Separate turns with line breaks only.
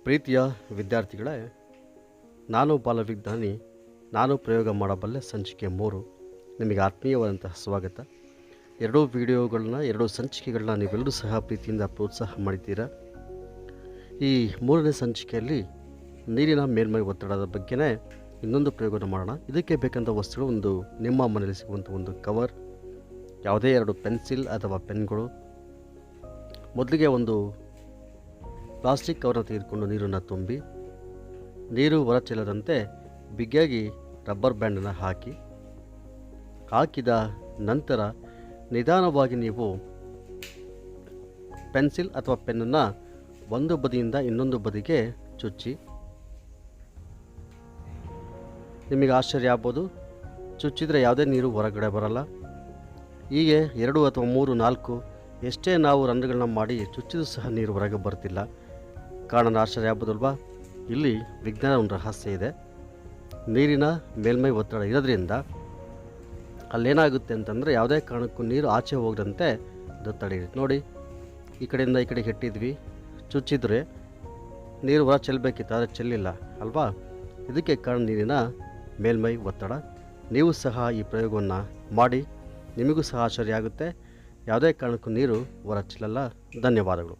ಪ್ರೀತಿಯ ವಿದ್ಯಾರ್ಥಿಗಳೇ, ನಾನು ಬಾಲವಿಜ್ಞಾನಿ, ನಾನು ಪ್ರಯೋಗ ಮಾಡಬಲ್ಲೆ ಸಂಚಿಕೆ 3 ನಿಮಗೆ ಆತ್ಮೀಯವಾದಂತಹ ಸ್ವಾಗತ. ಎರಡೂ ಸಂಚಿಕೆಗಳನ್ನ ನೀವೆಲ್ಲರೂ ಸಹ ಪ್ರೀತಿಯಿಂದ ಪ್ರೋತ್ಸಾಹ ಮಾಡಿದ್ದೀರಾ. ಈ 3ನೇ ಸಂಚಿಕೆಯಲ್ಲಿ ನೀರಿನ ಮೇಲ್ಮೈ ಒತ್ತಡದ ಬಗ್ಗೆನೇ ಇನ್ನೊಂದು ಪ್ರಯೋಗವನ್ನು ಮಾಡೋಣ. ಇದಕ್ಕೆ ಬೇಕಂತ ವಸ್ತುಗಳು ಒಂದು ನಿಮ್ಮ ಮನೆಯಲ್ಲಿ ಸಿಗುವಂಥ ಒಂದು ಕವರ್, ಯಾವುದೇ 2 ಪೆನ್ಸಿಲ್ ಅಥವಾ ಪೆನ್ಗಳು. ಮೊದಲಿಗೆ ಒಂದು ಪ್ಲಾಸ್ಟಿಕ್ ಕವರನ್ನು ತೆಗೆದುಕೊಂಡು ನೀರನ್ನು ತುಂಬಿ, ನೀರು ಹೊರಚೆಲ್ಲದಂತೆ ಬಿಗಿಯಾಗಿ ರಬ್ಬರ್ ಬ್ಯಾಂಡನ್ನು ಹಾಕಿದ ನಂತರ ನಿಧಾನವಾಗಿ ನೀವು ಪೆನ್ಸಿಲ್ ಅಥವಾ ಪೆನ್ನನ್ನು ಒಂದು ಬದಿಯಿಂದ ಇನ್ನೊಂದು ಬದಿಗೆ ಚುಚ್ಚಿ. ನಿಮಗೆ ಆಶ್ಚರ್ಯ ಆಗ್ಬೋದು, ಚುಚ್ಚಿದರೆ ಯಾವುದೇ ನೀರು ಹೊರಗಡೆ ಬರಲ್ಲ. ಹೀಗೆ 2 ಅಥವಾ 3, 4 ಎಷ್ಟೇ ನಾವು ರಂಧ್ರಗಳನ್ನ ಮಾಡಿ ಚುಚ್ಚಿದರೂ ಸಹ ನೀರು ಹೊರಗೆ ಬರ್ತಿಲ್ಲ. ಕಾರಣ ಆಶ್ಚರ್ಯ ಆಗ್ಬೋದಲ್ವಾ? ಇಲ್ಲಿ ವಿಜ್ಞಾನ ಒಂದು ರಹಸ್ಯ ಇದೆ. ನೀರಿನ ಮೇಲ್ಮೈ ಒತ್ತಡ ಇರೋದ್ರಿಂದ ಅಲ್ಲೇನಾಗುತ್ತೆ ಅಂತಂದರೆ, ಯಾವುದೇ ಕಾರಣಕ್ಕೂ ನೀರು ಆಚೆ ಹೋಗದಂತೆ ಅದು ತಡೆಯುತ್ತೆ. ನೋಡಿ, ಈ ಕಡೆಯಿಂದ ಈ ಕಡೆಗೆ ಇಟ್ಟಿದ್ವಿ, ಚುಚ್ಚಿದ್ರೆ ನೀರು ಹೊರ ಚೆಲ್ಲಬೇಕಿತ್ತು, ಆದರೆ ಚೆಲ್ಲಿಲ್ಲ ಅಲ್ವಾ? ಇದಕ್ಕೆ ಕಾರಣ ನೀರಿನ ಮೇಲ್ಮೈ ಒತ್ತಡ. ನೀವು ಸಹ ಈ ಪ್ರಯೋಗವನ್ನು ಮಾಡಿ, ನಿಮಗೂ ಸಹ ಆಶ್ಚರ್ಯ ಆಗುತ್ತೆ. ಯಾವುದೇ ಕಾರಣಕ್ಕೂ ನೀರು ಹೊರ ಚೆಲ್ಲಲ್ಲ. ಧನ್ಯವಾದಗಳು.